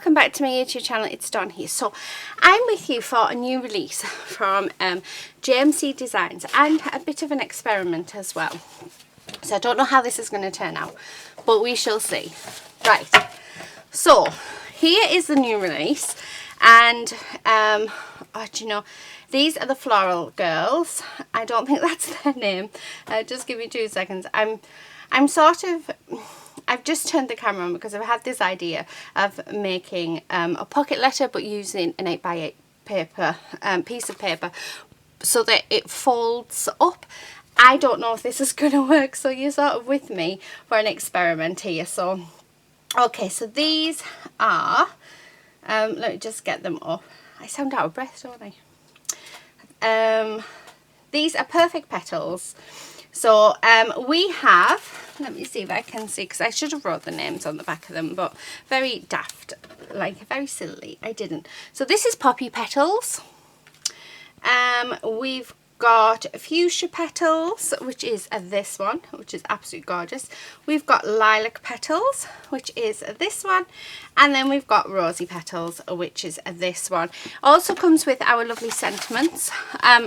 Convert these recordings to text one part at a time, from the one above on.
welcome back to my YouTube channel. It's Dawn here. So I'm with you for a new release from JMC Designs and a bit of an experiment as well. So I don't know how this is going to turn out, but we shall see. Right, so here is the new release, and oh, do you know, these are the Floral Girls. I don't think that's their name. Just give me 2 seconds. I'm sort of, I've just turned the camera on because I've had this idea of making a pocket letter, but using an 8x8 paper, piece of paper, so that it folds up. I don't know if this is going to work, so you're sort of with me for an experiment here. So, okay, so these are, let me just get them up. I sound out of breath, don't I? These are Perfect Petals. So we have, let me see if I can see, because I should have wrote the names on the back of them, but very daft, like very silly, I didn't. So this is Poppy Petals. We've got Fuchsia Petals, which is this one, which is absolutely gorgeous. We've got Lilac Petals, which is this one, and then we've got Rosy Petals, which is this one. Also comes with our lovely sentiments.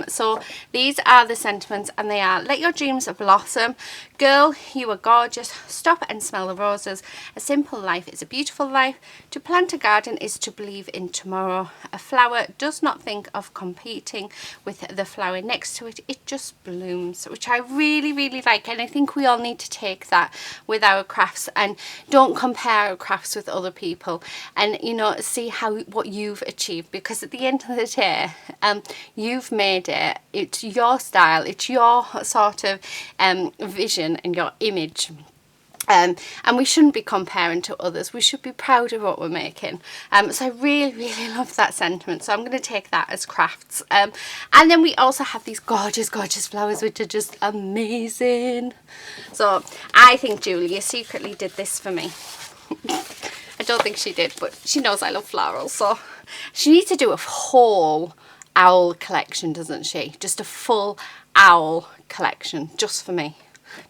So these are the sentiments, and they are: let your dreams blossom, girl, you are gorgeous, stop and smell the roses, a simple life is a beautiful life, to plant a garden is to believe in tomorrow, a flower does not think of competing with the flower next to it, it just blooms, which I really like. And I think we all need to take that with our crafts, and don't compare our crafts with other people, and you know, see what you've achieved, because at the end of the day, you've made it, it's your style, it's your sort of vision and your image. And we shouldn't be comparing to others. We should be proud of what we're making. So I really love that sentiment. So I'm going to take that as crafts. And then we also have these gorgeous flowers, which are just amazing. So I think Julia secretly did this for me. I don't think she did, but she knows I love florals. So she needs to do a whole owl collection, doesn't she? Just a full owl collection just for me.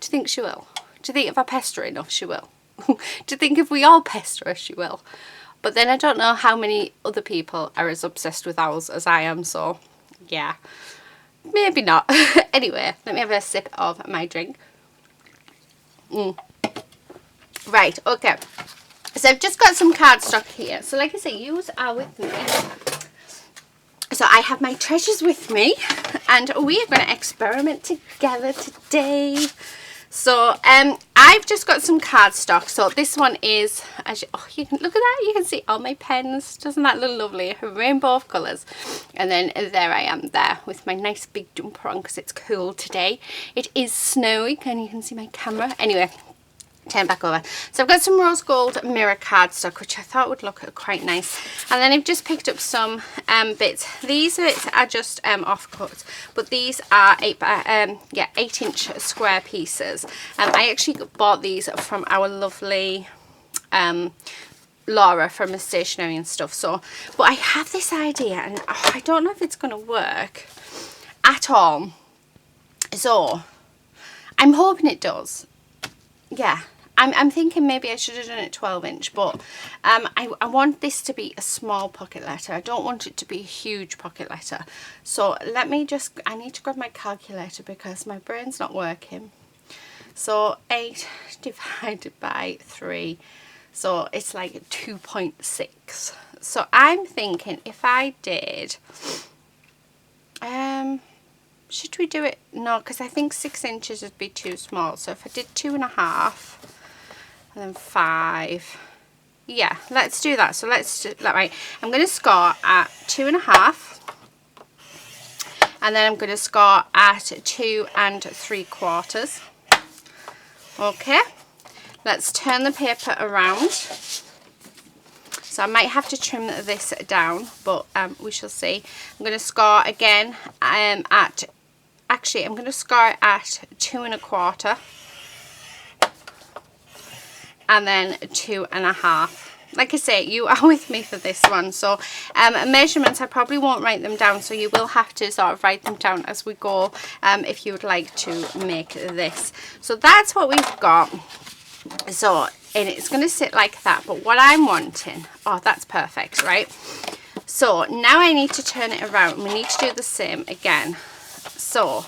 Do you think she will? Do you think if I pester her enough, she will? Do you think if we all pester her, she will? But then I don't know how many other people are as obsessed with owls as I am, so yeah, maybe not. Anyway, let me have a sip of my drink. Right, okay. So I've just got some cardstock here. So like I say, yous are with me. So I have my treasures with me, and we are going to experiment together today. So I've just got some cardstock. So this one is, you can look at that, you can see all my pens. Doesn't that look lovely? A rainbow of colours. And then there I am there with my nice big jumper on because it's cool today. It is snowy, and you can see my camera. Anyway, turn back over. So I've got some rose gold mirror cardstock, which I thought would look quite nice. And then I've just picked up some bits. These bits are just offcuts, but these are 8-inch square pieces. I actually bought these from our lovely Laura from the Stationery and Stuff. So, but I have this idea, and I don't know if it's going to work at all. So I'm hoping it does. Yeah. I'm thinking maybe I should have done it 12-inch, but I want this to be a small pocket letter. I don't want it to be a huge pocket letter. So let me just, I need to grab my calculator because my brain's not working. So 8 divided by 3, so it's like 2.6. So I'm thinking if I did, should we do it? No, because I think 6 inches would be too small. So if I did 2.5, and then 5, yeah, let's do that. So let's do that. Right, I'm going to score at 2.5, and then I'm going to score at 2 3/4. Okay, let's turn the paper around. So I might have to trim this down, but we shall see. I'm going to score again at, actually I'm going to score at 2 1/4. And then 2.5. Like I say, you are with me for this one. So measurements, I probably won't write them down, so you will have to sort of write them down as we go if you would like to make this. So that's what we've got. So and it's going to sit like that. But what I'm wanting, oh, that's perfect, right? So now I need to turn it around. We need to do the same again. So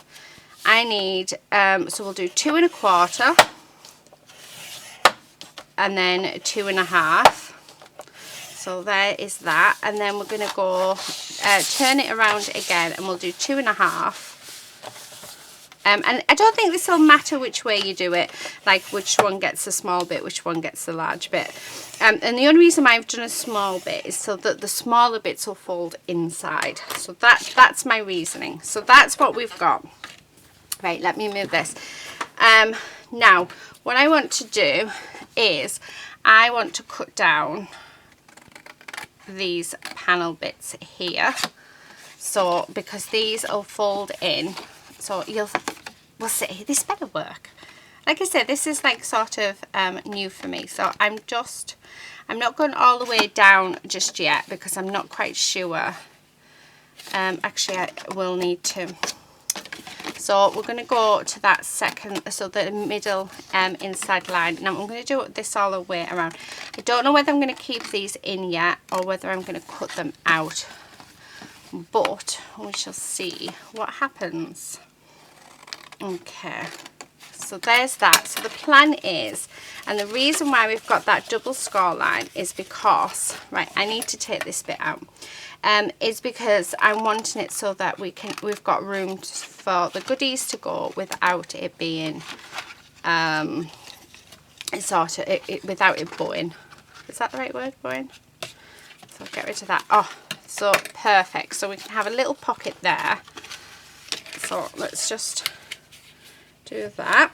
I need, so we'll do 2 1/4 and then 2 1/2. So there is that, and then we're going to go turn it around again, and we'll do 2 1/2. And I don't think this will matter which way you do it, like which one gets the small bit, which one gets the large bit. And the only reason why I've done a small bit is so that the smaller bits will fold inside. So that's my reasoning. So that's what we've got. Right, let me move this. Now, what I want to do is I want to cut down these panel bits here. So, because these will fold in. So we'll see, this better work. Like I said, this is like sort of new for me. So I'm not going all the way down just yet because I'm not quite sure. Actually, I will need to. So we're going to go to that second, so the middle inside line. Now I'm going to do this all the way around. I don't know whether I'm going to keep these in yet or whether I'm going to cut them out. But we shall see what happens. Okay, so there's that. So the plan is, and the reason why we've got that double score line is because, right, I need to take this bit out, is because I'm wanting it so that we've got room for the goodies to go without it being, without it bowing. Is that the right word, bowing? So I'll get rid of that. Oh, so perfect. So we can have a little pocket there. So let's just do that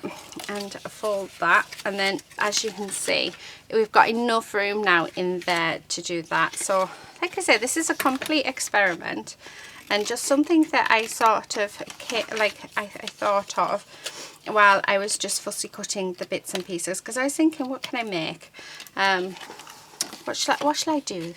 and fold that, and then as you can see we've got enough room now in there to do that. So like I said, this is a complete experiment and just something that I sort of I thought of while I was just fussy cutting the bits and pieces, because I was thinking, what can I make, what shall I do?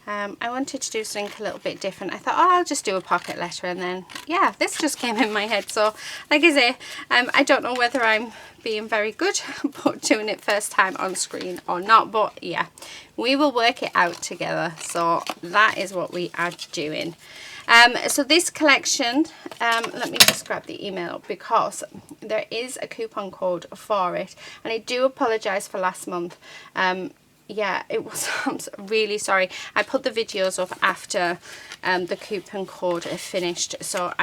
I wanted to do something a little bit different. I thought, oh, I'll just do a pocket letter, and then yeah, this just came in my head. So like I say, I don't know whether I'm being very good but doing it first time on screen or not, but yeah, we will work it out together. So that is what we are doing. So this collection, let me just grab the email because there is a coupon code for it, and I do apologize for last month. Yeah, it was, I'm really sorry. I put the videos up after the coupon code finished, so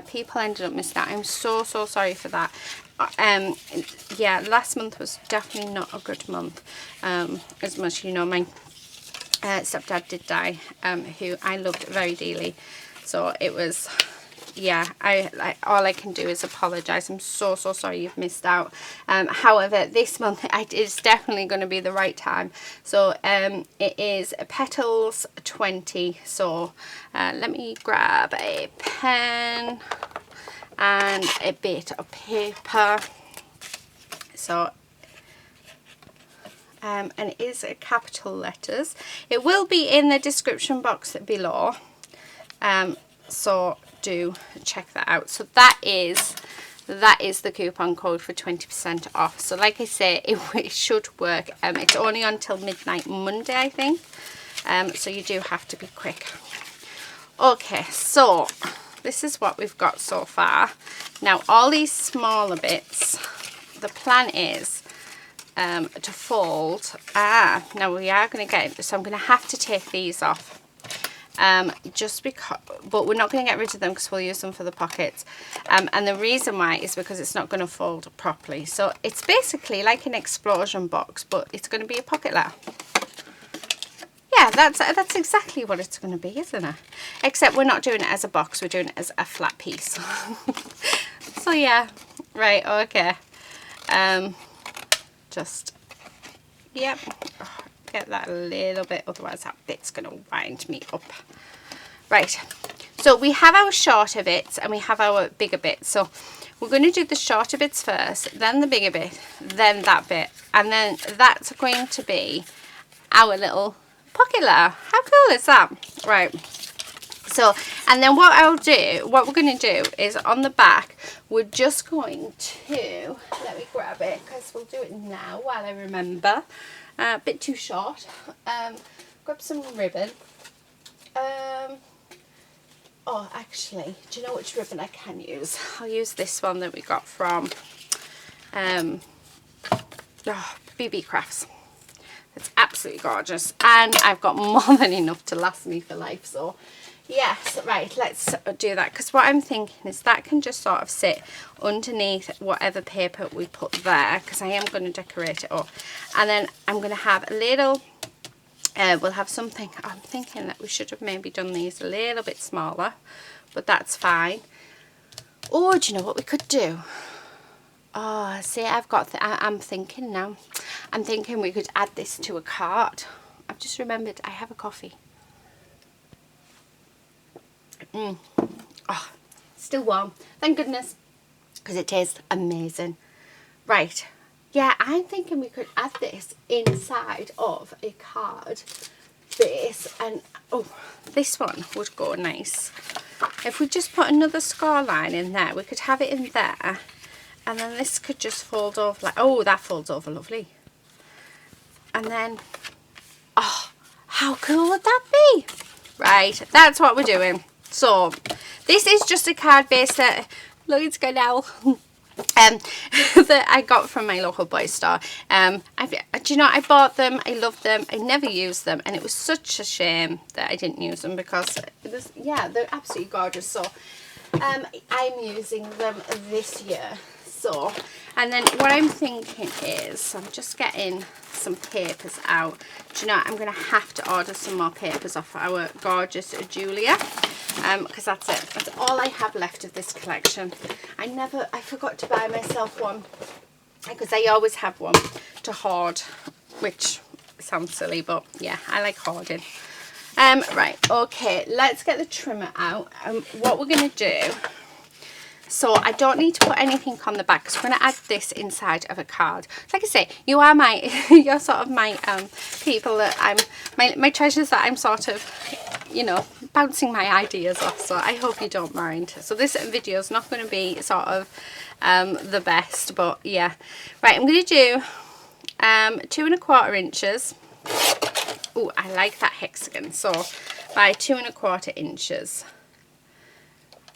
people ended up missing out. I'm so sorry for that. Yeah, last month was definitely not a good month. As much, you know, my stepdad did die, who I loved very dearly, so it was, yeah, all I can do is apologize. I'm so sorry you've missed out. However, this month it is definitely going to be the right time. So it is Petals 20. So let me grab a pen and a bit of paper. So and it is capital letters. It will be in the description box below. So do check that out. So that is the coupon code for 20% off. So like I say, it should work. It's only until midnight Monday, I think. So you do have to be quick. Okay, so this is what we've got so far. Now all these smaller bits, the plan is to fold. Now we are going to get, so I'm going to have to take these off. Just because, but we're not going to get rid of them because we'll use them for the pockets, and the reason why is because it's not going to fold properly. So it's basically like an explosion box, but it's going to be a pocket letter. Yeah, that's exactly what it's going to be, isn't it? Except we're not doing it as a box, we're doing it as a flat piece. So yeah, right, okay. Just, yep. Get that a little bit, otherwise that bit's going to wind me up. Right, so we have our shorter bits and we have our bigger bits. So we're going to do the shorter bits first, then the bigger bit, then that bit, and then that's going to be our little pocket letter. How cool is that? Right, So, and then what we're going to do is on the back, we're just going to, let me grab it because we'll do it now while I remember. A bit too short. Grab some ribbon. Oh, actually, do you know which ribbon I can use? I'll use this one that we got from BB Crafts. It's absolutely gorgeous, and I've got more than enough to last me for life. So yes, right, let's do that, because what I'm thinking is that can just sort of sit underneath whatever paper we put there, because I am going to decorate it up. And then I'm going to have a little we'll have something. I'm thinking that we should have maybe done these a little bit smaller, but that's fine. Or do you know what we could do? Oh, see, I'm thinking now. I'm thinking we could add this to a card. I've just remembered I have a coffee. Oh, still warm. Thank goodness, because it tastes amazing. Right. Yeah, I'm thinking we could add this inside of a card base, and oh, this one would go nice. If we just put another score line in there, we could have it in there, and then this could just fold over like, oh, that folds over lovely. And then, oh, how cool would that be? Right, that's what we're doing. So this is just a card base that, look, it's going now. That I got from my local boy store. Do you know, I bought them, I loved them, I never used them, and it was such a shame that I didn't use them, because it was, yeah, they're absolutely gorgeous. So I'm using them this year. So, and then what I'm thinking is, I'm just getting some papers out. Do you know, I'm going to have to order some more papers off our gorgeous Julia, because that's it. That's all I have left of this collection. I forgot to buy myself one, because I always have one to hoard, which sounds silly, but yeah, I like hoarding. Right, okay, let's get the trimmer out. What we're going to do, so I don't need to put anything on the back, because we're going to add this inside of a card. Like I say, you are you're sort of my people that my treasures that I'm sort of, you know, bouncing my ideas off. So I hope you don't mind. So this video is not going to be sort of the best, but yeah. Right, I'm going to do 2¼ inches. Oh, I like that hexagon. So by 2¼ inches.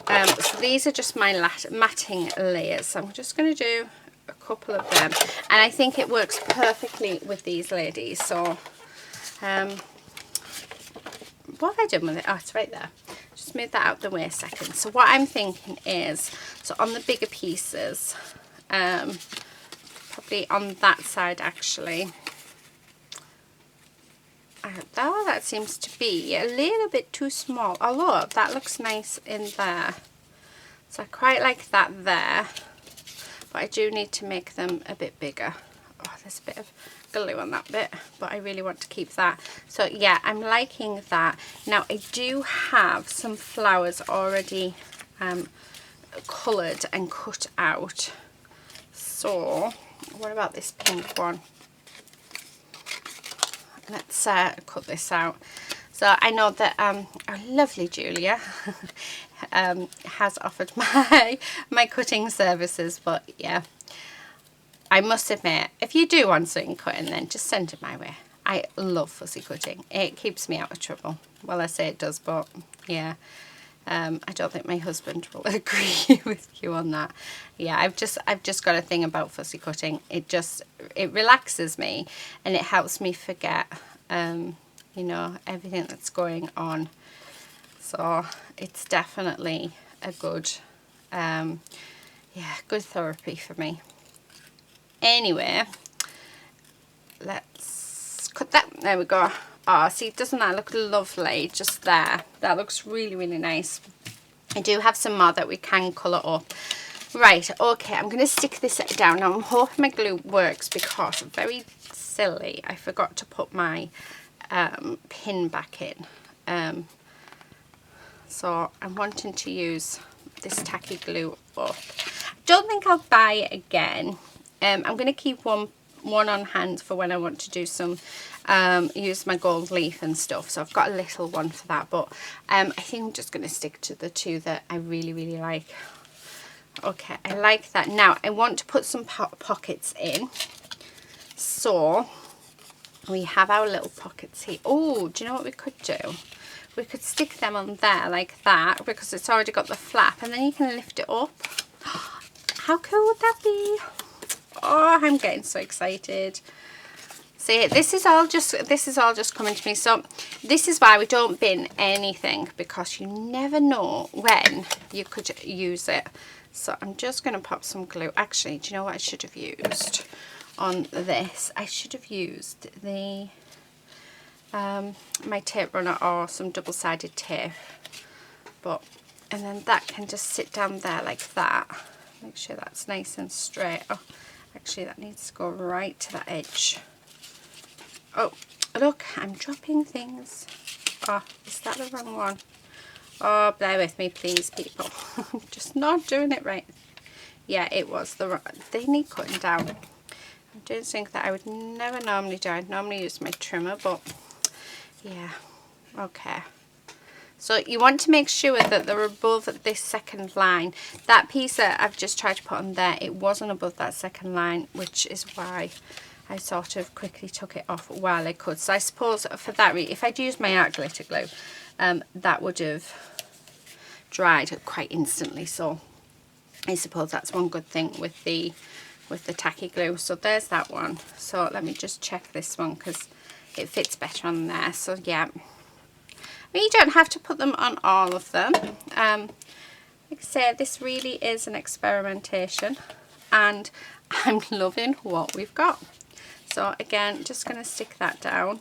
So these are just my matting layers. So I'm just going to do a couple of them, and I think it works perfectly with these ladies. So what have I done with it? Oh, it's right there. Just move that out the way a second. So what I'm thinking is, so on the bigger pieces, probably on that side actually, oh, that seems to be a little bit too small, although that looks nice in there. So I quite like that there, but I do need to make them a bit bigger. Oh, there's a bit of glue on that bit, but I really want to keep that. So yeah, I'm liking that. Now I do have some flowers already coloured and cut out. So what about this pink one? Let's cut this out. So I know that our lovely Julia has offered my cutting services, but yeah, I must admit, if you do want something cutting, then just send it my way. I love fussy cutting. It keeps me out of trouble. Well, I say it does, but yeah, I don't think my husband will agree with you on that. Yeah, I've just got a thing about fussy cutting. It relaxes me, and it helps me forget, you know, everything that's going on. So it's definitely a good, yeah, good therapy for me. Anyway, let's cut that. There we go. Oh, see, doesn't that look lovely just there? That looks really, really nice. I do have some more that we can colour up. Right, okay, I'm going to stick this down. Now, I'm hoping my glue works, because, very silly, I forgot to put my pin back in. So I'm wanting to use this tacky glue up. I don't think I'll buy it again. I'm going to keep one one on hand for when I want to do some, use my gold leaf and stuff. So I've got a little one for that, but I think I'm just going to stick to the two that I really, really like. Okay, I like that. Now I want to put some pockets in. So we have our little pockets here. Oh, do you know what we could do? We could stick them on there like that, because it's already got the flap, and then you can lift it up. How cool would that be? Oh, I'm getting so excited. See, this is all just coming to me. So this is why we don't bin anything, because you never know when you could use it. So I'm just going to pop some glue. Actually, do you know what I should have used on this? I should have used the my tape runner or some double-sided tape. And then that can just sit down there like that. Make sure that's nice and straight. Oh, actually that needs to go right to that edge. Oh, look, I'm dropping things. Oh, is that the wrong one? Oh, bear with me, please, people. I'm just not doing it right. Yeah, it was the wrong. They need cutting down. I don't think that I would never normally do. I'd normally use my trimmer, but yeah, okay. So you want to make sure that they're above this second line. That piece that I've just tried to put on there, it wasn't above that second line, which is why I sort of quickly took it off while I could. So I suppose for that reason, if I'd used my art glitter glue, that would have dried quite instantly. So I suppose that's one good thing with the tacky glue. So there's that one. So let me just check this one, because it fits better on there. So yeah, I mean, you don't have to put them on all of them. Like I say, this really is an experimentation, and I'm loving what we've got. So again, just going to stick that down.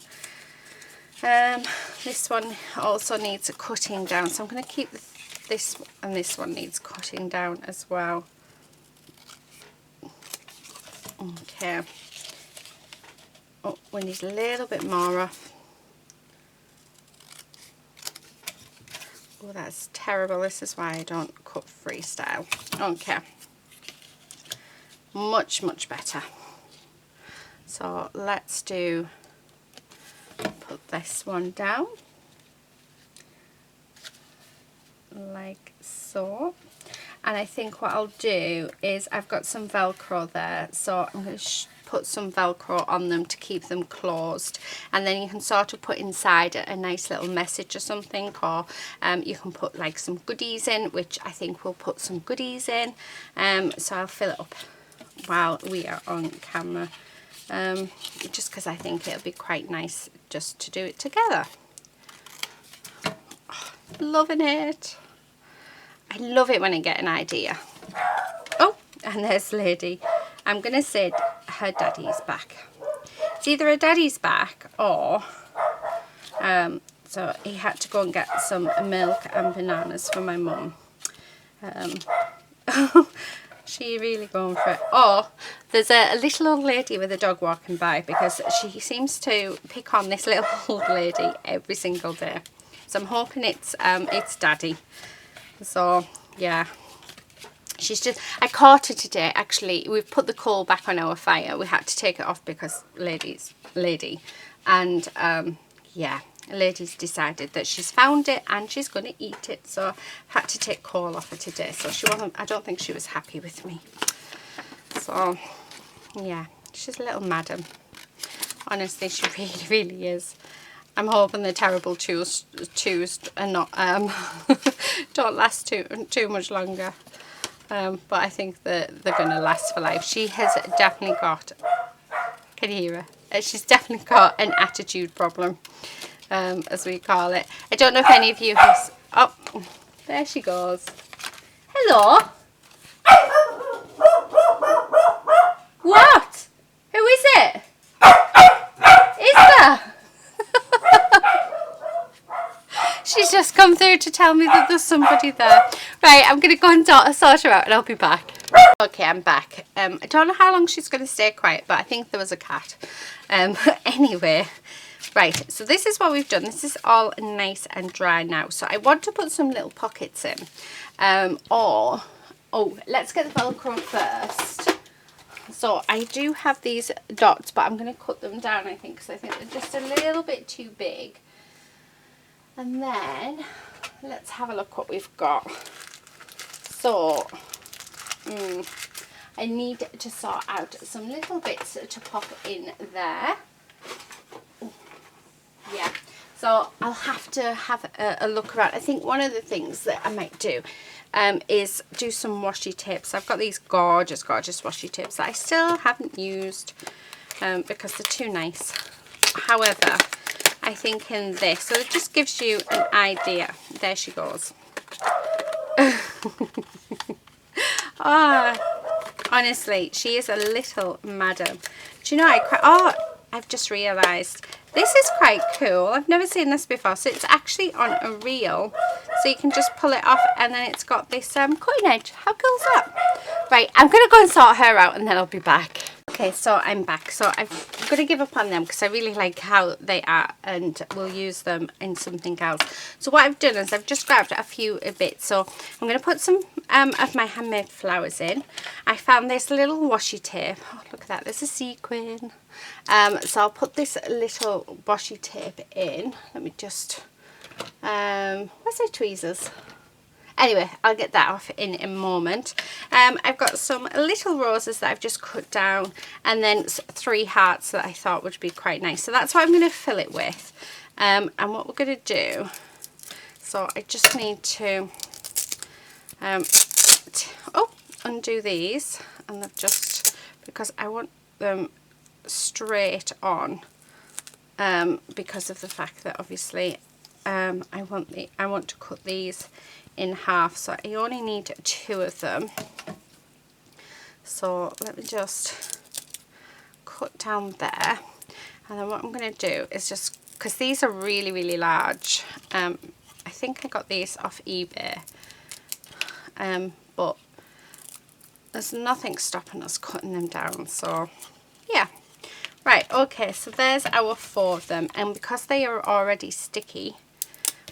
This one also needs a cutting down, so I'm going to keep this, and this one needs cutting down as well. Okay. Oh, we need a little bit more off. Oh, that's terrible. This is why I don't cut freestyle. Okay. Much, much better. So let's put this one down. Like so. And I think what I'll do is, I've got some Velcro there, so I'm going to put some Velcro on them to keep them closed, and then you can sort of put inside a nice little message or something, or you can put like some goodies in, which I think we'll put some goodies in. So I'll fill it up while we are on camera, just because I think it'll be quite nice just to do it together. Oh, loving it. I love it when I get an idea. Oh, and there's Lady. I'm going to say her daddy's back. It's either her daddy's back, or so he had to go and get some milk and bananas for my mum. She really going for it. Or there's a little old lady with a dog walking by, because she seems to pick on this little old lady every single day. So I'm hoping it's daddy. So yeah, she's just, I caught her today. Actually, we've put the coal back on our fire. We had to take it off because lady, and yeah, Lady's decided that she's found it and she's going to eat it. So I had to take coal off her today. So she wasn't, I don't think she was happy with me. So yeah, she's a little madam. Honestly, she really, really is. I'm hoping the terrible twos are not don't last too much longer, but I think that they're going to last for life. She has definitely got, can you hear her? She's definitely got an attitude problem, as we call it. I don't know if any of you have. Oh, there she goes. Hello. What? Who is it? Is there? She's just come through to tell me that there's somebody there. Right, I'm going to go and sort her out, and I'll be back. Okay, I'm back. I don't know how long she's going to stay quiet, but I think there was a cat. Anyway, right, so this is what we've done. This is all nice and dry now. So I want to put some little pockets in. Oh, let's get the Velcro first. So I do have these dots, but I'm going to cut them down, I think, because I think they're just a little bit too big. And then let's have a look what we've got. So I need to sort out some little bits to pop in there. Yeah, so I'll have to have a look around. I think one of the things that I might do is do some washi tips. I've got these gorgeous washi tips that I still haven't used because they're too nice. However, I think in this, so it just gives you an idea. There she goes. Honestly, she is a little madam. Do you know, I've just realised this is quite cool. I've never seen this before. So it's actually on a reel, so you can just pull it off, and then it's got this cutting edge. How cool is that? Right, I'm gonna go and sort her out, and then I'll be back. Okay, so I'm back. So I'm gonna give up on them because I really like how they are, and we'll use them in something else. So what I've done is I've just grabbed a few bits. So I'm gonna put some of my handmade flowers in. I found this little washi tape. Oh, look at that, there's a sequin. So I'll put this little washi tape in. Let me just, where's my tweezers? Anyway, I'll get that off in a moment. I've got some little roses that I've just cut down, and then 3 hearts that I thought would be quite nice. So that's what I'm going to fill it with. And what we're going to do, so I just need to undo these, and they've just, because I want them straight on, because of the fact that obviously I want to cut these in half, so I only need 2 of them. So let me just cut down there, and then what I'm going to do is just, because these are really large, I think I got these off eBay, but there's nothing stopping us cutting them down, so yeah. Right, okay, so there's our 4 of them, and because they are already sticky,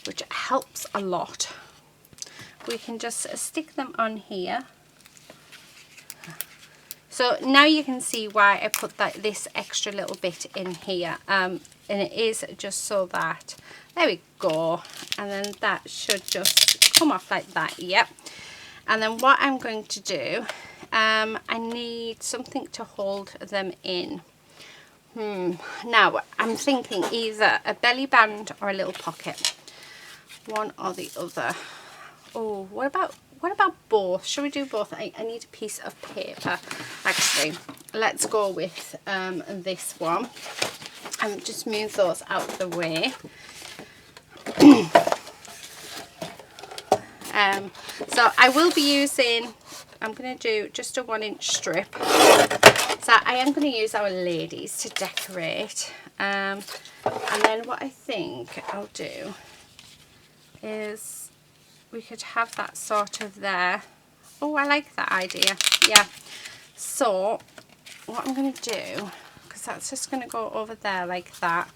which helps a lot, we can just stick them on here. So now you can see why I put this extra little bit in here, and it is just so that, there we go, and then that should just come off like that. Yep. And then what I'm going to do, I need something to hold them in. Now I'm thinking either a belly band or a little pocket, one or the other. Oh, what about both? Should we do both? I need a piece of paper. Actually, let's go with this one, and just move those out of the way. So I will be using, I'm going to do just a 1-inch strip. So I am going to use our ladies to decorate, and then what I think I'll do is we could have that sort of there. Oh, I like that idea. Yeah. So what I'm going to do, because that's just going to go over there like that,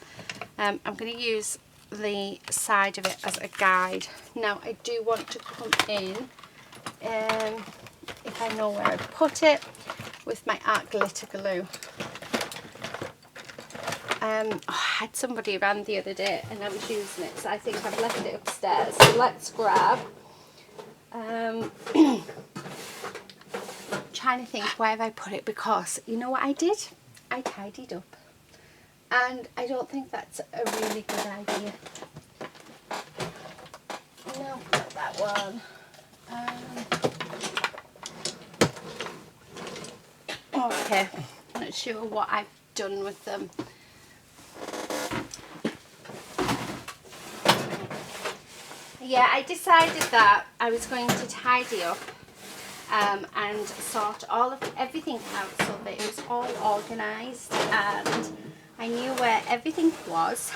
I'm going to use the side of it as a guide. Now I do want to come in, if I know where I put it, with my art glitter glue. I had somebody around the other day and I was using it, so I think I've left it upstairs. So let's grab, trying to think where have I put it, because you know what I did? I tidied up, and I don't think that's a really good idea. No, not that one. Okay, not sure what I've done with them. Yeah, I decided that I was going to tidy up and sort everything out so that it was all organised and I knew where everything was.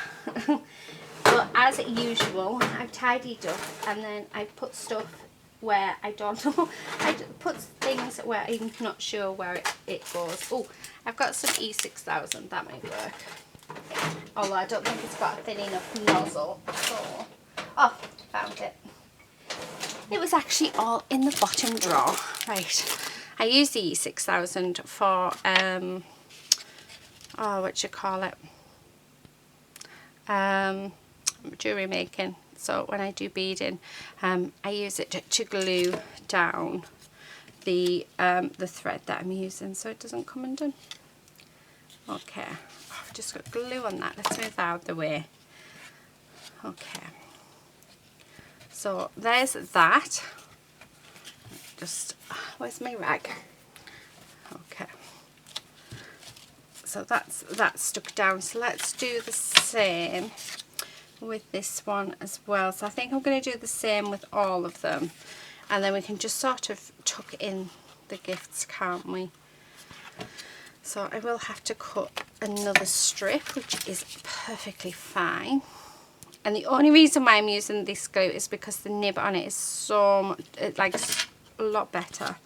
But as usual, I've tidied up and then I put stuff where I don't know. I put things where I'm not sure where it goes. Oh, I've got some E6000, that might work. Although I don't think it's got a thin enough nozzle. So, oh, found it. It was actually all in the bottom drawer. Right, I use the E6000 for what you call it, jewelry making. So when I do beading, I use it to glue down the thread that I'm using so it doesn't come undone. Okay, I've just got glue on that. Let's move out of the way. Okay, so there's that. Just, where's my rag? Okay, so that's stuck down. So let's do the same with this one as well. So I think I'm going to do the same with all of them, and then we can just sort of tuck in the gifts, can't we? So I will have to cut another strip, which is perfectly fine. And the only reason why I'm using this glue is because the nib on it is so much, like a lot better.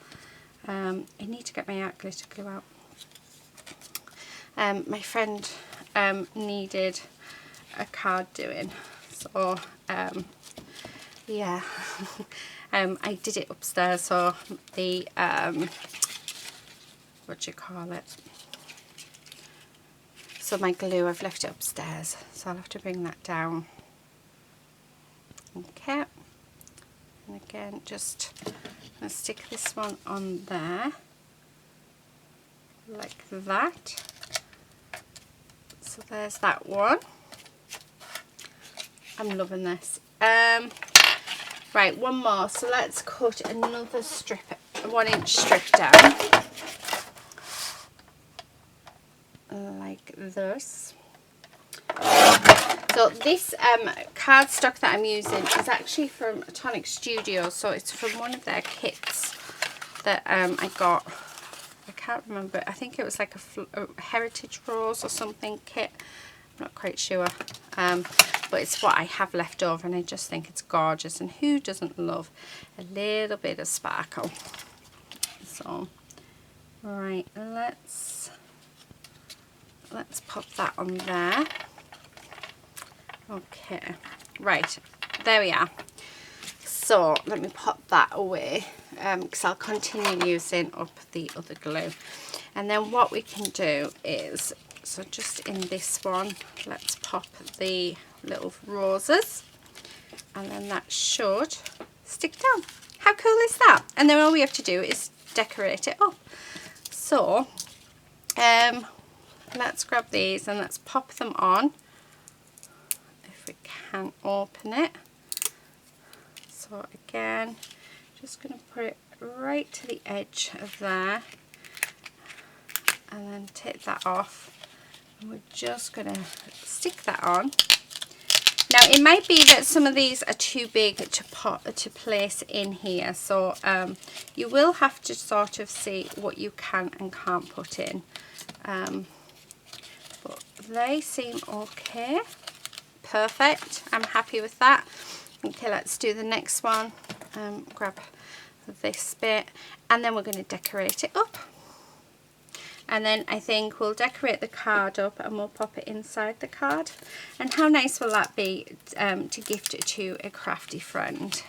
I need to get my art glitter glue out. My friend needed a card doing, so yeah. I did it upstairs, so the what do you call it, so my glue, I've left it upstairs, so I'll have to bring that down. Okay, and again, just gonna stick this one on there like that. So there's that one. I'm loving this. Right, one more. So let's cut another strip, a 1-inch strip down, like this. So this cardstock that I'm using is actually from Tonic Studio. So it's from one of their kits that I got. I can't remember. I think it was like a Heritage Rose or something kit. I'm not quite sure. But it's what I have left over, and I just think it's gorgeous. And who doesn't love a little bit of sparkle? So, right, let's pop that on there. Okay, right, there we are. So let me pop that away, because I'll continue using up the other glue. And then what we can do is, so just in this one, let's pop the little roses, and then that should stick down. How cool is that? And then all we have to do is decorate it up. So let's grab these and let's pop them on, if we can open it. So again, just going to put it right to the edge of there, and then take that off, and we're just going to stick that on. Now it might be that some of these are too big to place in here, so you will have to sort of see what you can and can't put in, but they seem okay. Perfect, I'm happy with that. Okay, let's do the next one. Grab this bit, and then we're going to decorate it up. And then I think we'll decorate the card up and we'll pop it inside the card. And how nice will that be to gift it to a crafty friend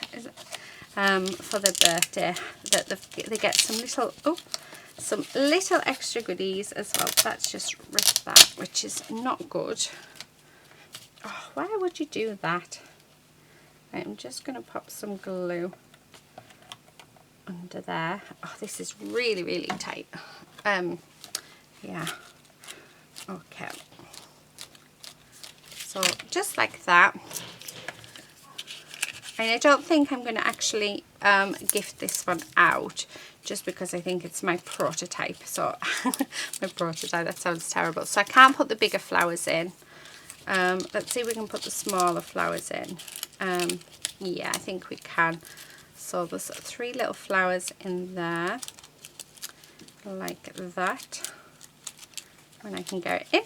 for their birthday, that they get some little extra goodies as well. That's just ripped that, which is not good. Oh, why would you do that? Right, I'm just going to pop some glue under there. Oh, this is really, really tight. Yeah, okay, so just like that. And I don't think I'm going to actually gift this one out, just because I think it's my prototype. So my prototype, that sounds terrible. So I can't put the bigger flowers in. Let's see if we can put the smaller flowers in. Yeah, I think we can. So there's 3 little flowers in there, like that. And I can get it in.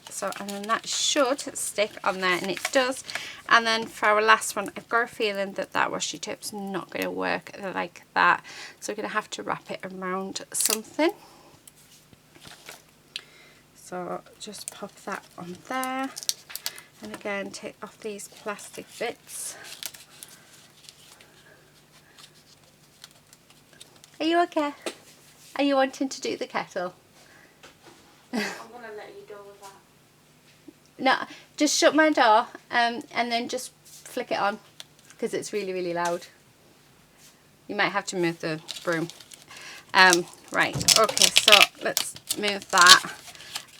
So, and then that should stick on there, and it does. And then for our last one, I've got a feeling that washi tape's not going to work like that. So we're going to have to wrap it around something. So just pop that on there. And again, take off these plastic bits. Are you okay? Are you wanting to do the kettle? I'm going to let you deal with that. No, just shut my door and then just flick it on because it's really, really loud. You might have to move the broom. Right, okay, so let's move that.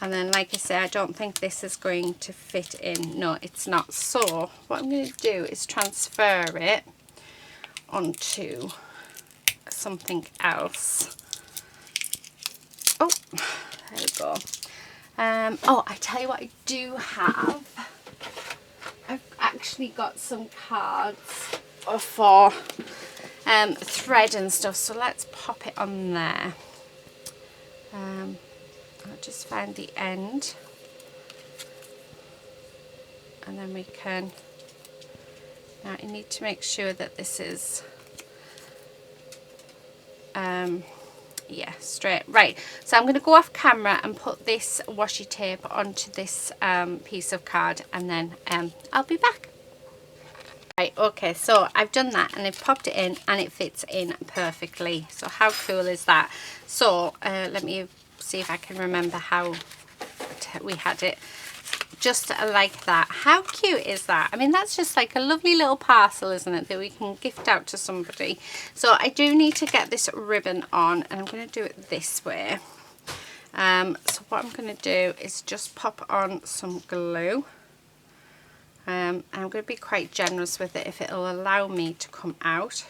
And then, like I say, I don't think this is going to fit in. No, it's not. So what I'm going to do is transfer it onto something else. Oh, there we go. Oh, I tell you what I do have. I've actually got some cards for thread and stuff. So let's pop it on there. I'll just find the end. And then we can... Now I need to make sure that this is... yeah, straight. Right, so I'm going to go off camera and put this washi tape onto this piece of card, and then I'll be back. Right, okay, so I've done that and I've popped it in and it fits in perfectly. So how cool is that? So let me see if I can remember how we had it. Just like that. How cute is that? I mean, that's just like a lovely little parcel, isn't it, that we can gift out to somebody. So I do need to get this ribbon on, and I'm going to do it this way. So what I'm going to do is just pop on some glue. And I'm going to be quite generous with it if it'll allow me to come out.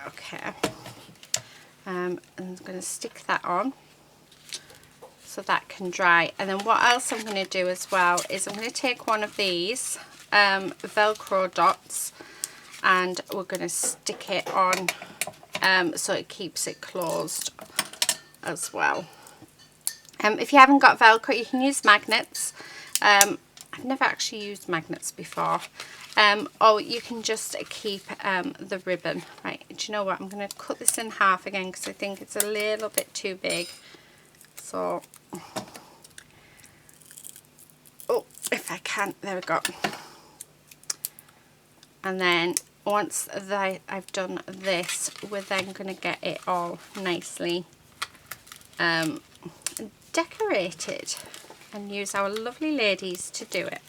Okay. And I'm going to stick that on so that can dry. And then what else I'm going to do as well is I'm going to take one of these Velcro dots, and we're going to stick it on so it keeps it closed as well. If you haven't got Velcro, you can use magnets. I've never actually used magnets before. Or you can just keep the ribbon. Right, do you know what? I'm going to cut this in half again because I think it's a little bit too big. So, oh, if I can, there we go. And then once I've done this, we're then going to get it all nicely decorated and use our lovely ladies to do it.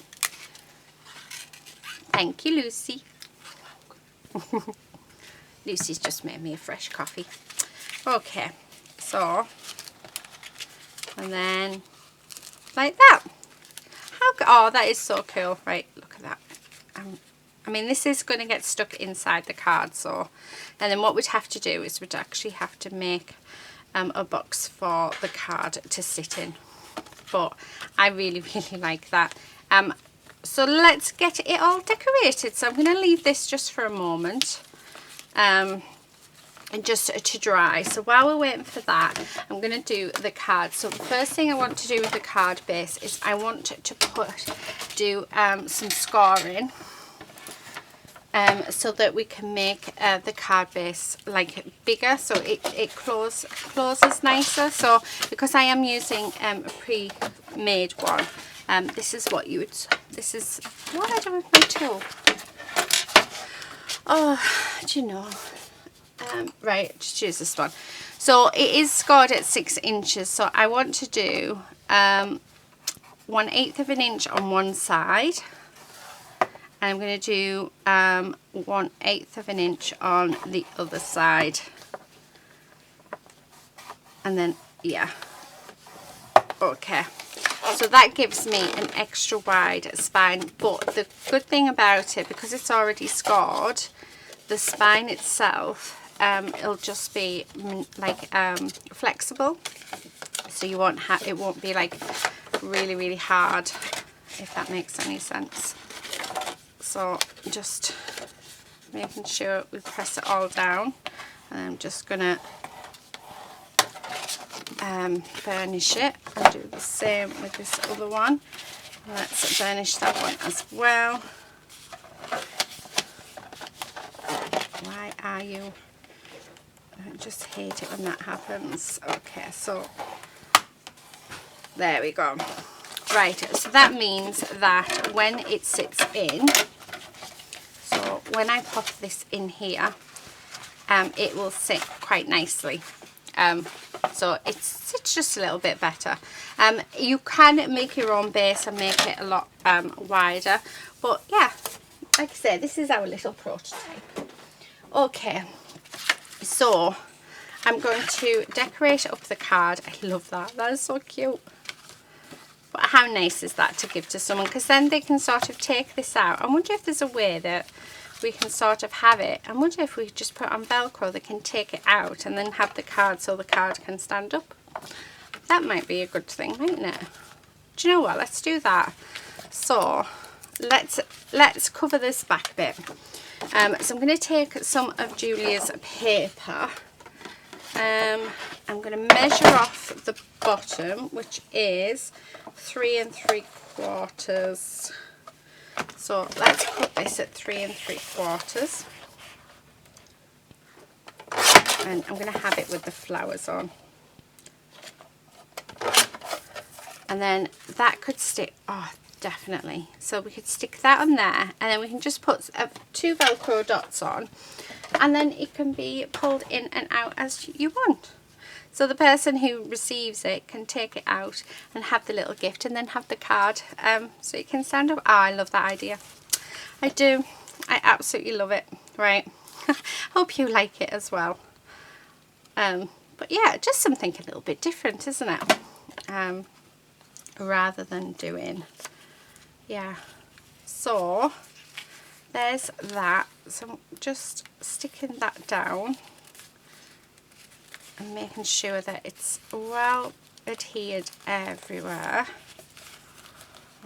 Thank you, Lucy. Lucy's just made me a fresh coffee. Okay, so, and then like that. Oh, that is so cool. Right, look at that. I mean, this is going to get stuck inside the card, so, and then what we'd have to do is we'd actually have to make a box for the card to sit in. But I really, really like that. So let's get it all decorated. So I'm going to leave this just for a moment. And just to dry. So while we're waiting for that, I'm going to do the card. So the first thing I want to do with the card base is I want to do some scoring, so that we can make the card base like bigger, so it closes nicer. So because I am using a pre-made one, this is what you would, this is what I do with my tool. Oh, do you know? Right, just use this one. So it is scored at 6 inches, so I want to do 1/8 of an inch on one side, and I'm going to do 1/8 of an inch on the other side, and then yeah, okay. So that gives me an extra wide spine, but the good thing about it, because it's already scored, the spine itself, it'll just be like flexible, so you won't have, it won't be like really, really hard, if that makes any sense. So just making sure we press it all down, and I'm just gonna burnish it and do the same with this other one. Let's burnish that one as well. Why are you? I just hate it when that happens. Okay, so there we go. Right, so that means that when it sits in, so when I pop this in here, it will sit quite nicely. So it's just a little bit better. You can make your own base and make it a lot wider, but yeah, like I said, this is our little prototype. Okay, so I'm going to decorate up the card. I love that. That is so cute. But how nice is that to give to someone? Because then they can sort of take this out. I wonder if there's a way that we can sort of have it. I wonder if we just put on Velcro, they can take it out and then have the card so the card can stand up. That might be a good thing, mightn't it? Do you know what? Let's do that. So let's cover this back a bit. So I'm going to take some of Julia's paper. I'm going to measure off the bottom, which is 3 3/4. So let's cut this at 3 3/4. And I'm going to have it with the flowers on. And then that could stick, oh, definitely. So we could stick that on there, and then we can just put 2 Velcro dots on, and then it can be pulled in and out as you want. So the person who receives it can take it out and have the little gift, and then have the card so it can stand up. Oh, I love that idea. I do. I absolutely love it. Right. Hope you like it as well. But yeah, just something a little bit different, isn't it? Rather than doing, yeah. So there's that. So I'm just sticking that down and making sure that it's well adhered everywhere.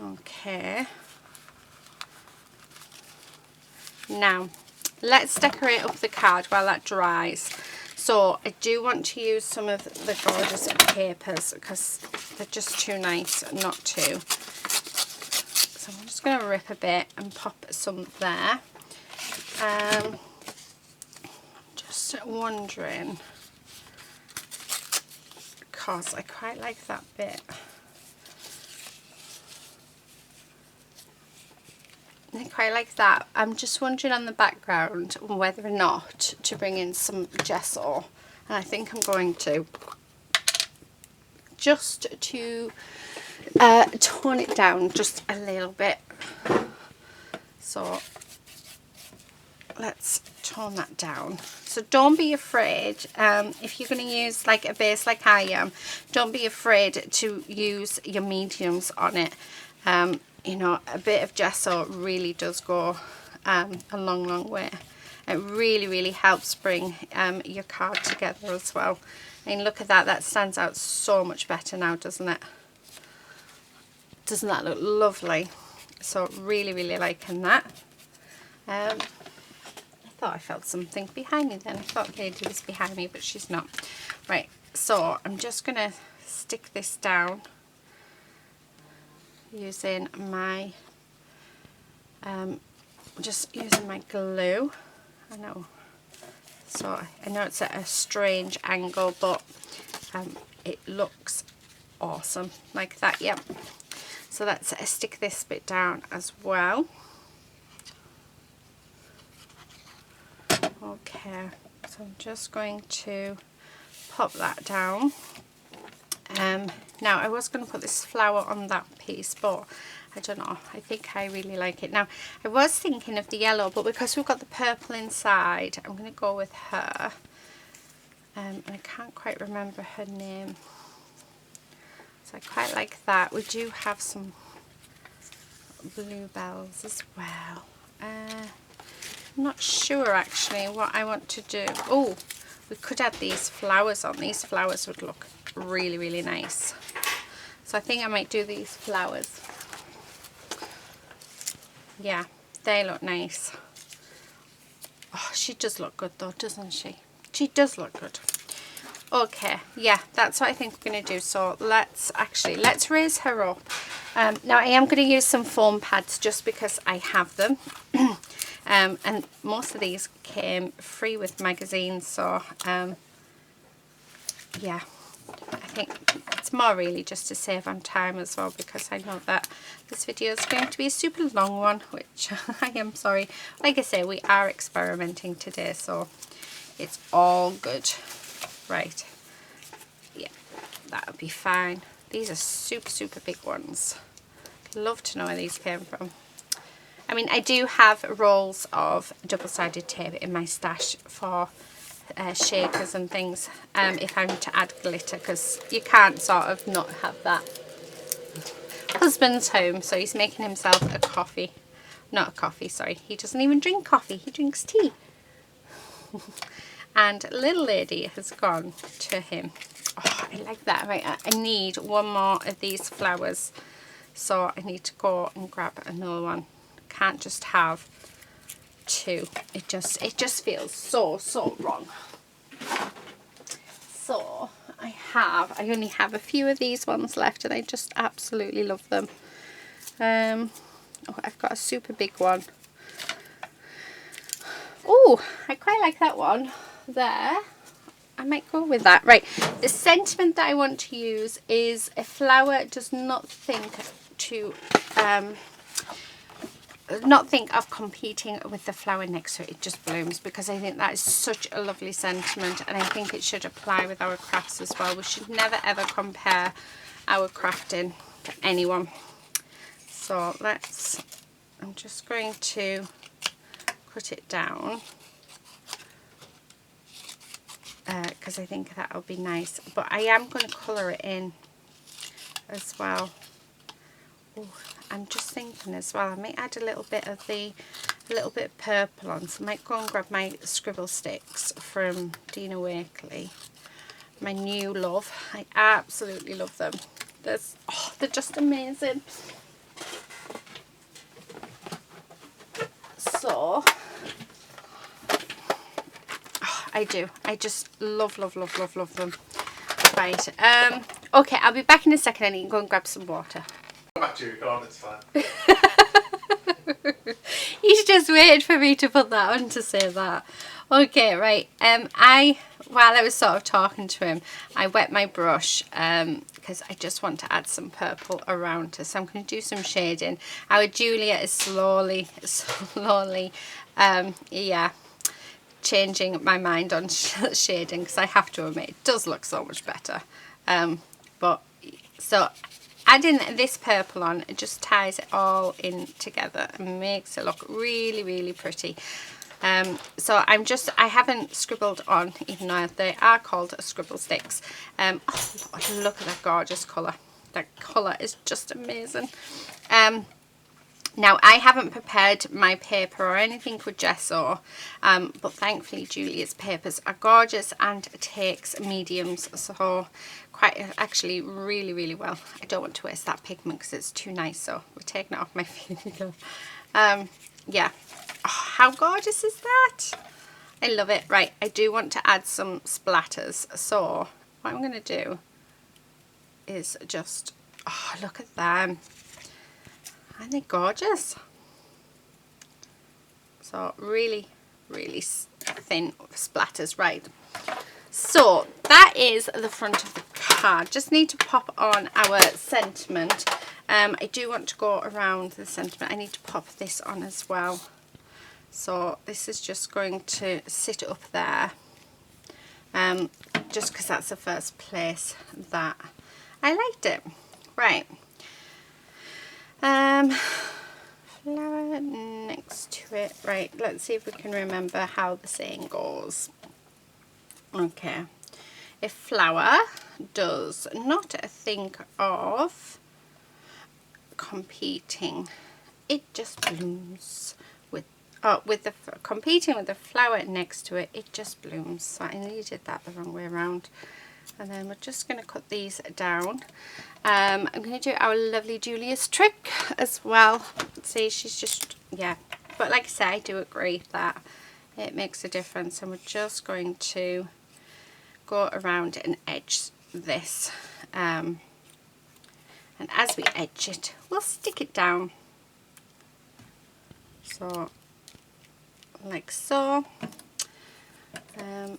Okay. Now let's decorate up the card while that dries. So I do want to use some of the gorgeous papers because they're just too nice not to. So I'm just going to rip a bit and pop some there. Just wondering, because I quite like that bit. I quite like that. I'm just wondering on the background whether or not to bring in some gesso, and I think I'm going to, just to tone it down just a little bit. So let's tone that down. So don't be afraid, if you're going to use like a base like I am, don't be afraid to use your mediums on it. You know, a bit of gesso really does go a long way. It really helps bring your card together as well. I mean, look at that. That stands out so much better now, doesn't it? Doesn't that look lovely? So really liking that. I thought I felt something behind me then. I thought the lady was behind me, but she's not. Right, so I'm just going to stick this down using my just using my glue. I know, so I know it's at a strange angle, but it looks awesome like that. Yep. So let's stick this bit down as well. Okay, so I'm just going to pop that down. Now I was going to put this flower on that piece, but I don't know, I think I really like it. Now I was thinking of the yellow, but because we've got the purple inside, I'm going to go with her. And I can't quite remember her name, so I quite like that. We do have some bluebells as well. I'm not sure actually what I want to do. Oh, we could add these flowers on. These flowers would look really nice. So I think I might do these flowers. Yeah, they look nice. Oh, she does look good though, doesn't she? She does look good. Okay, yeah, that's what I think we're going to do. So let's raise her up. Now I am going to use some foam pads just because I have them. And most of these came free with magazines, so yeah, I think it's more really just to save on time as well, because I know that this video is going to be a super long one, which I am sorry. Like I say, we are experimenting today, so it's all good. Right, that'll be fine. These are super, super big ones. Love to know where these came from. I mean, I do have rolls of double-sided tape in my stash for shakers and things, if I'm to add glitter, because you can't sort of not have that. Husband's home, so he's making himself a coffee. Not a coffee, sorry. He doesn't even drink coffee, he drinks tea. And little lady has gone to him. Oh, I like that. Right, I need one more of these flowers, so I need to go and grab another one. Can't just have two. It just feels so wrong. So I only have a few of these ones left, and I just absolutely love them. Oh, I've got a super big one. Oh, I quite like that one there. I might go with that. Right, the sentiment that I want to use is a flower does not think of competing with the flower next to it. It just blooms, because I think that is such a lovely sentiment, and I think it should apply with our crafts as well. We should never ever compare our crafting to anyone. So I'm just going to cut it down, because I think that'll be nice, but I am going to colour it in as well. Ooh, I'm just thinking as well, I might add a little bit of purple on, so I might go and grab my scribble sticks from Dina Wakeley, my new love. I absolutely love them. They're just amazing. So I just love them. Right, okay, I'll be back in a second. I need to go and grab some water. Come back to you, go on, it's fine. He's just waited for me to put that on to say that. Okay, right, while I was sort of talking to him, I wet my brush, because I just want to add some purple around it, so I'm going to do some shading. Our Julia is slowly, yeah, changing my mind on shading, because I have to admit it does look so much better. But so adding this purple on, it just ties it all in together and makes it look really pretty. So I haven't scribbled on, even though they are called scribble sticks. Oh Lord, look at that gorgeous colour. That colour is just amazing. Now, I haven't prepared my paper or anything with gesso, but thankfully Julia's papers are gorgeous and takes mediums, so actually really well. I don't want to waste that pigment because it's too nice, so we're taking it off my finger. Yeah. Oh, how gorgeous is that? I love it. Right, I do want to add some splatters, so what I'm going to do is just, oh, look at them. Aren't they gorgeous? So really thin splatters. Right, so that is the front of the card. Just need to pop on our sentiment. I do want to go around the sentiment. I need to pop this on as well. So this is just going to sit up there, just because that's the first place that I liked it. Right. Flower next to it. Right, let's see if we can remember how the saying goes. Okay, a flower does not think of competing, it just blooms. Competing with the flower next to it, it just blooms. So I needed that the wrong way around. And then we're just going to cut these down. I'm going to do our lovely Julia's trick as well. See, she's just, yeah. But like I say, I do agree that it makes a difference. And we're just going to go around and edge this. And as we edge it, we'll stick it down. So, like so.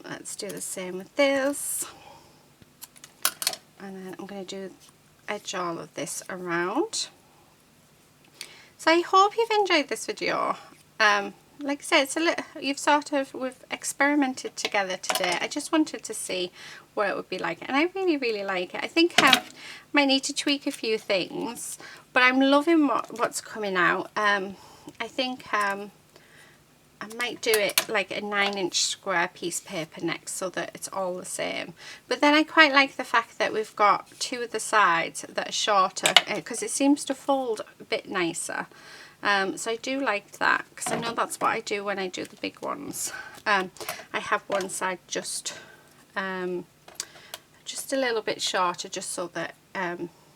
Let's do the same with this. And then I'm going to edge all of this around. So I hope you've enjoyed this video. like I said, it's a little, we've experimented together today. I just wanted to see what it would be like, and I really like it. I think I might need to tweak a few things, but I'm loving what's coming out. I think I might do it like a 9-inch square piece paper next, so that it's all the same. But then I quite like the fact that we've got two of the sides that are shorter, because it seems to fold a bit nicer. So I do like that, because I know that's what I do when I do the big ones. I have one side just a little bit shorter, just so that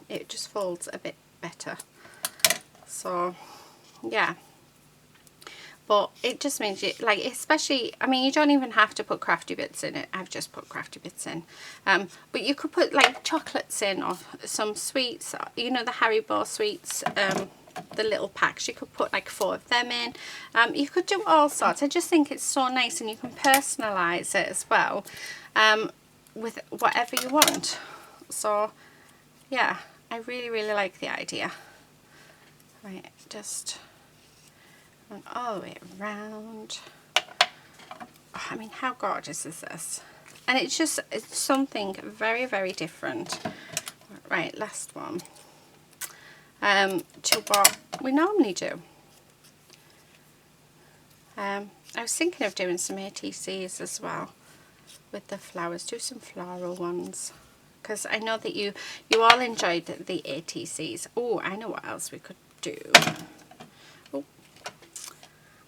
it just folds a bit better. So yeah. But it just means you, like, especially, I mean, you don't even have to put crafty bits in it. I've just put crafty bits in. But you could put like chocolates in, or some sweets, you know, the Haribo sweets, the little packs. You could put like 4 of them in. You could do all sorts. I just think it's so nice, and you can personalise it as well with whatever you want. So yeah, I really like the idea. Right, just all the way around. Oh, I mean, how gorgeous is this? And it's something very different. Right, last one. To what we normally do. I was thinking of doing some ATCs as well with the flowers. Do some floral ones, because I know that you all enjoyed the ATCs. Oh, I know what else we could do.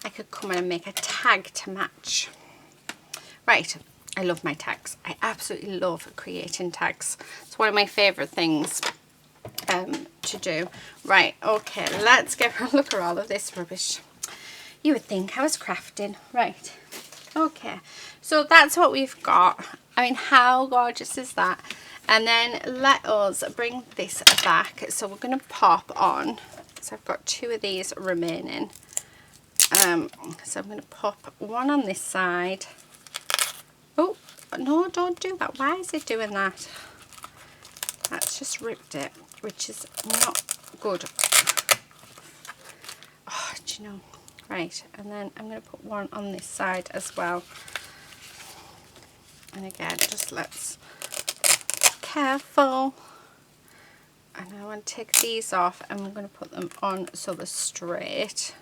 I could come in and make a tag to match. Right, I love my tags. I absolutely love creating tags. It's one of my favourite things to do. Right, okay, let's get a look at all of this rubbish. You would think I was crafting. Right, okay, so that's what we've got. I mean, how gorgeous is that? And then let us bring this back. So we're going to pop on. So I've got 2 of these remaining. So I'm going to pop one on this side. Oh, no, don't do that. Why is it doing that? That's just ripped it, which is not good. Oh, do you know? Right, and then I'm going to put one on this side as well. And again, just let's be careful. And I want to take these off, and we're going to put them on so they're straight.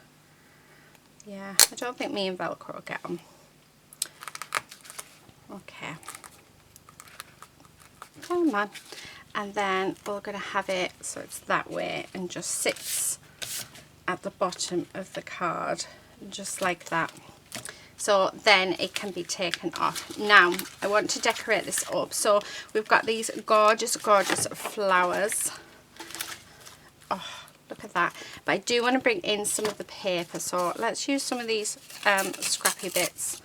Yeah, I don't think me and Velcro will get them. Okay. Come on. And then we're going to have it so it's that way and just sits at the bottom of the card, just like that. So then it can be taken off. Now, I want to decorate this up. So we've got these gorgeous flowers. Oh, look at that. But I do want to bring in some of the paper, so let's use some of these scrappy bits.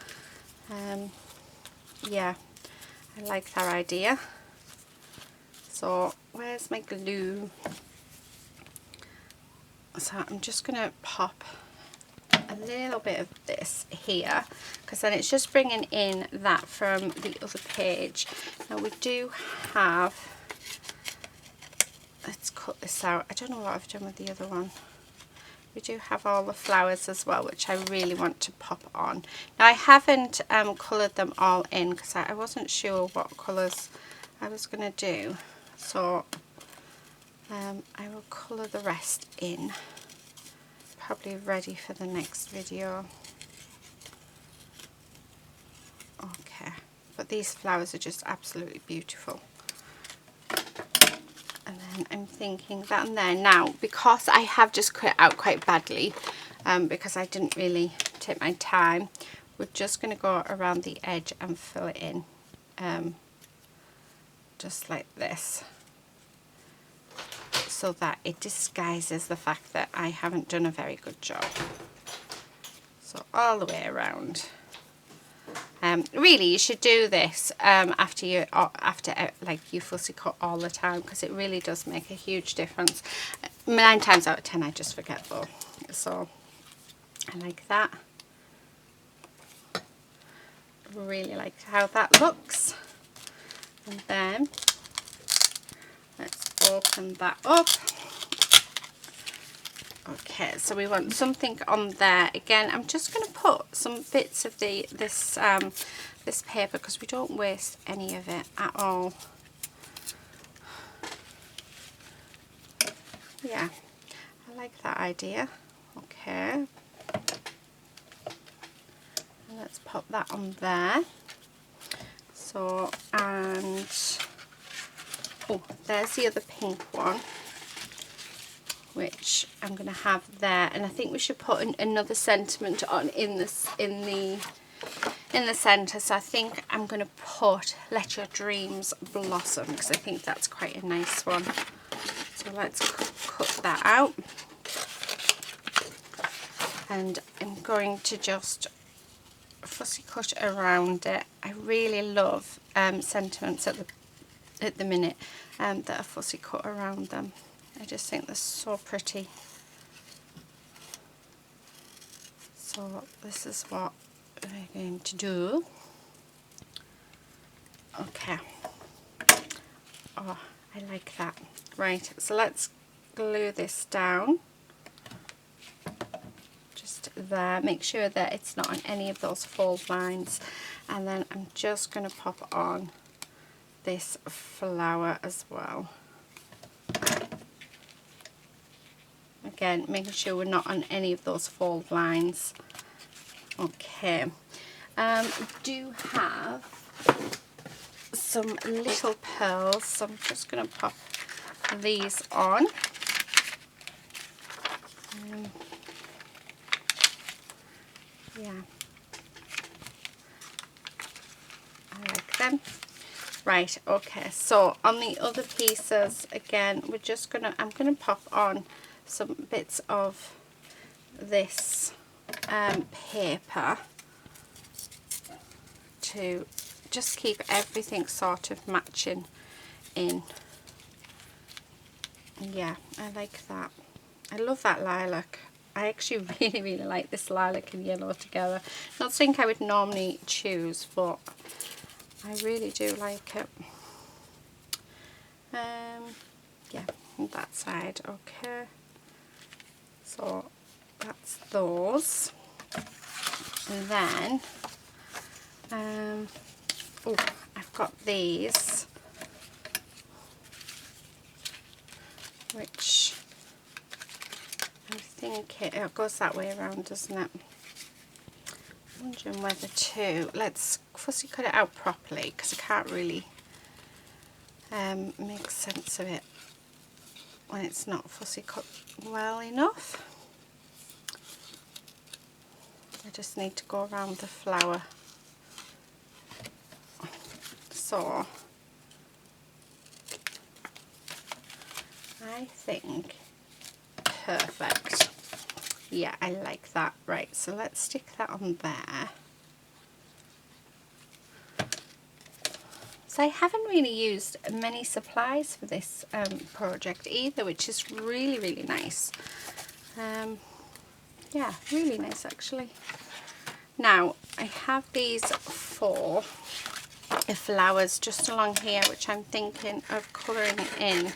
Yeah, I like that idea. So where's my glue? So I'm just going to pop a little bit of this here, because then it's just bringing in that from the other page. Now we do have, let's cut this out. I don't know what I've done with the other one. We do have all the flowers as well, which I really want to pop on. Now I haven't coloured them all in, because I wasn't sure what colours I was going to do. So I will colour the rest in. Probably ready for the next video. Okay, but these flowers are just absolutely beautiful. And then I'm thinking that and there. Now, because I have just cut it out quite badly, because I didn't really take my time, we're just going to go around the edge and fill it in, just like this, so that it disguises the fact that I haven't done a very good job. So all the way around. Really, you should do this after like you fussy cut all the time, because it really does make a huge difference. 9 times out of 10 I just forget though. So I like that. Really like how that looks. And then let's open that up. Okay, so we want something on there. Again, I'm just going to put some bits of this paper because we don't waste any of it at all. Yeah, I like that idea. Okay, and let's pop that on there. So, and oh, there's the other pink one, which I'm going to have there, and I think we should put another sentiment on in the centre. So I think I'm going to put "Let Your Dreams Blossom" because I think that's quite a nice one. So let's cut that out, and I'm going to just fussy cut around it. I really love sentiments at the minute that are fussy cut around them. I just think they're so pretty. So this is what we're going to do. Okay. Oh, I like that. Right, so let's glue this down. Just there. Make sure that it's not on any of those fold lines. And then I'm just going to pop on this flower as well. Again, making sure we're not on any of those fold lines. Okay. We do have some little pearls, so I'm just going to pop these on. Yeah, I like them. Right, okay, so on the other pieces, again, I'm gonna pop on some bits of this paper to just keep everything sort of matching in. Yeah, I like that. I love that lilac. I actually really like this lilac and yellow together. Not something I would normally choose, but I really do like it. Yeah, on that side. Okay, so that's those. And then oh, I've got these, which I think it goes that way around, doesn't it? I'm wondering whether to, let's fussy cut it out properly because I can't really make sense of it when it's not fussy cut well enough. I just need to go around the flower. So I think perfect. Yeah, I like that. Right, so let's stick that on there. So I haven't really used many supplies for this project either, which is really nice. Yeah, really nice actually. Now I have these 4 flowers just along here, which I'm thinking of colouring in.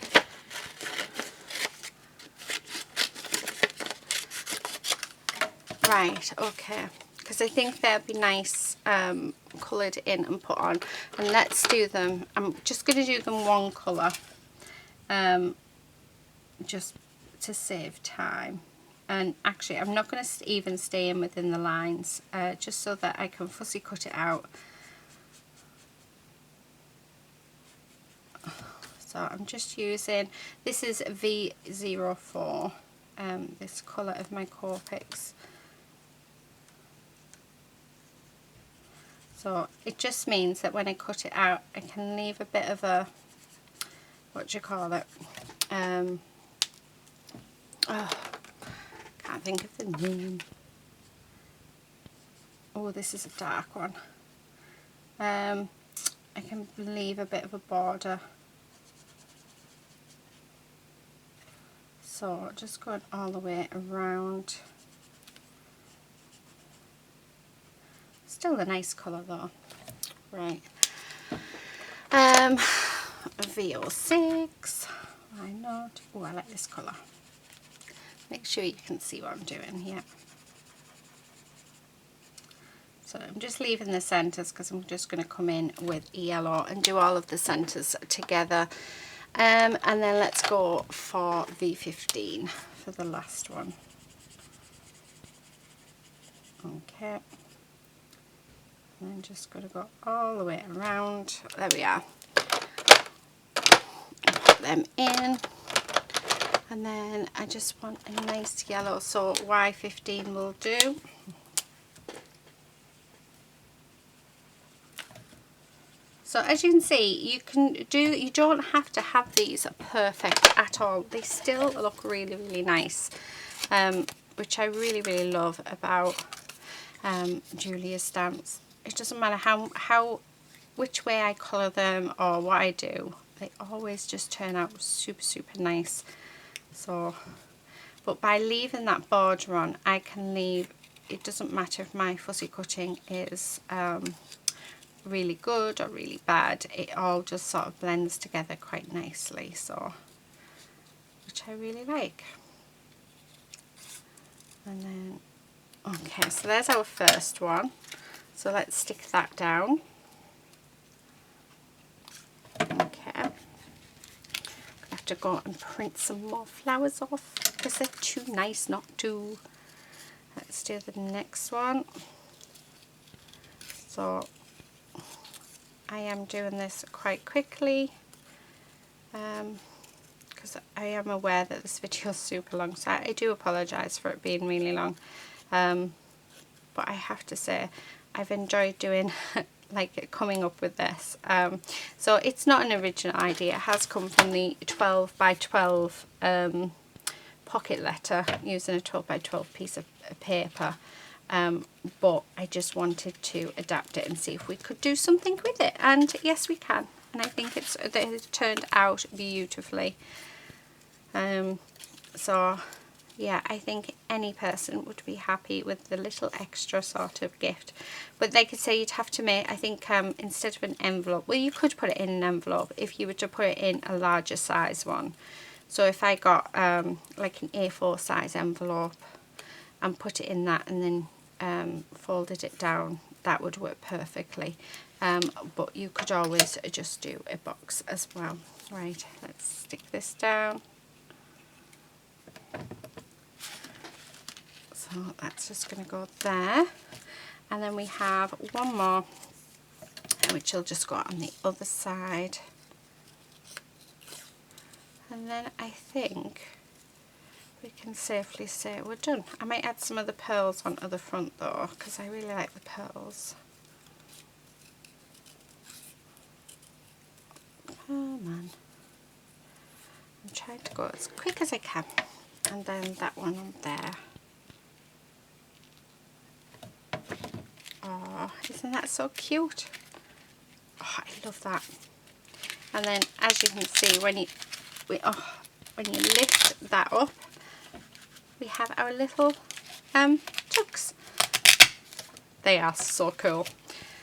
Right, okay, because I think they'd be nice coloured in and put on. And let's do them, I'm just going to do them one colour just to save time. And actually I'm not going to even stay in within the lines, just so that I can fussy cut it out. So I'm just using, this is V04, this colour of my Copics. So it just means that when I cut it out, I can leave a bit of a, what do you call it? Oh, can't think of the name. Oh, this is a dark one. I can leave a bit of a border. So just going all the way around. Still a nice colour though. Right. VO6. Why not? Oh, I like this colour. make sure you can see what I'm doing here. So I'm just leaving the centres because I'm just going to come in with yellow and do all of the centres together. And then let's go for V15 for the last one. Okay. And then just going to go all the way around. There we are. Put them in. And then I just want a nice yellow, so Y15 will do. So as you can see, you don't have to have these perfect at all. They still look really, really nice, which I really, really love about Julia's stamps. It doesn't matter which way I colour them or what I do, they always just turn out super, super nice. So, but by leaving that border on, I can leave, it doesn't matter if my fussy cutting is really good or really bad, it all just sort of blends together quite nicely, so, which I really like. And then, okay, so there's our first one, so let's stick that down. Okay, I have to go and print some more flowers off because they're too nice not to. Let's do the next one. So I am doing this quite quickly because I am aware that this video is super long, so I do apologise for it being really long, but I have to say I've enjoyed doing like coming up with this. So it's not an original idea, it has come from the 12 by 12 pocket letter using a 12 by 12 piece of paper. But I just wanted to adapt it and see if we could do something with it, and yes we can, and I think it's turned out beautifully. So yeah, I think any person would be happy with the little extra sort of gift. But like I say, you'd have to make, I think instead of an envelope, well you could put it in an envelope if you were to put it in a larger size one. So if I got like an A4 size envelope and put it in that and then folded it down, that would work perfectly. But you could always just do a box as well. Right, let's stick this down. So that's just going to go there, and then we have one more which will just go on the other side, and then I think we can safely say we're done. I might add some of the pearls onto the front though, because I really like the pearls. Come on. I'm trying to go as quick as I can. And then that one on there. Oh, isn't that so cute? Oh, I love that. And then as you can see, when you lift that up, we have our little tucks. They are so cool.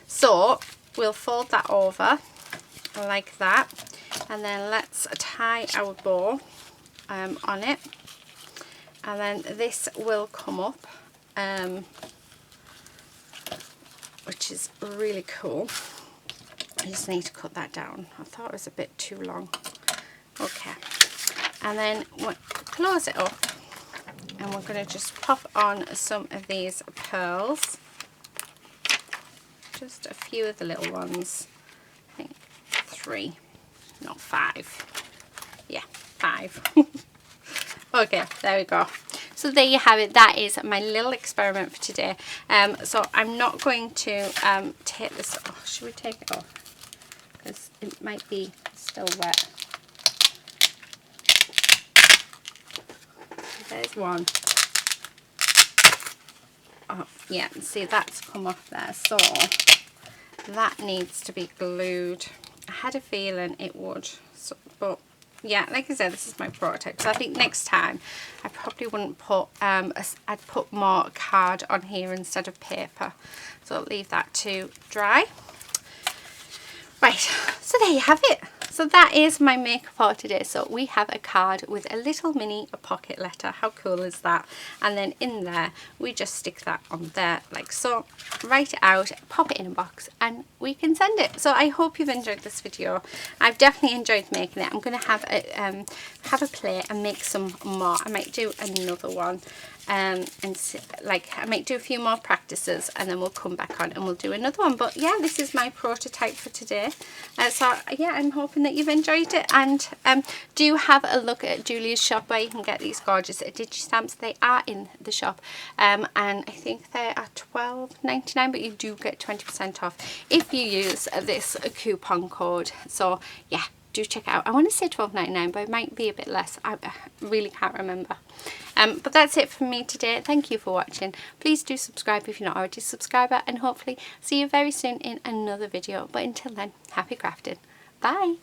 So we'll fold that over like that, and then let's tie our bow on it, and then this will come up, which is really cool. I just need to cut that down. I thought it was a bit too long. Okay, and then we'll close it up, and we're going to just pop on some of these pearls, just a few of the little ones. I think 3, not 5. Yeah, 5. Okay, there we go. So there you have it. That is my little experiment for today. So I'm not going to take this off. Should we take it off? Because it might be still wet. There's one. Oh, yeah, see that's come off there. So that needs to be glued. I had a feeling it would, so, but yeah, like I said, this is my prototype, so I think next time I probably wouldn't put I'd put more card on here instead of paper, so I'll leave that to dry. Right, so there you have it. So that is my makeup for today. So we have a card with a little mini pocket letter. How cool is that? And then in there we just stick that on there like so, write it out, pop it in a box, and we can send it. So I hope you've enjoyed this video. I've definitely enjoyed making it. I'm going to have a play and make some more. I might do another one. And like I might do a few more practices, and then we'll come back on and we'll do another one. But yeah, this is my prototype for today. So yeah, I'm hoping that you've enjoyed it, and do have a look at Julia's shop where you can get these gorgeous Digi stamps. They are in the shop, and I think they are $12.99, but you do get 20% off if you use this coupon code. So yeah, do check it out. I want to say $12.99, but it might be a bit less. I really can't remember. But that's it from me today. Thank you for watching. Please do subscribe if you're not already a subscriber, and hopefully see you very soon in another video. But until then, happy crafting. Bye.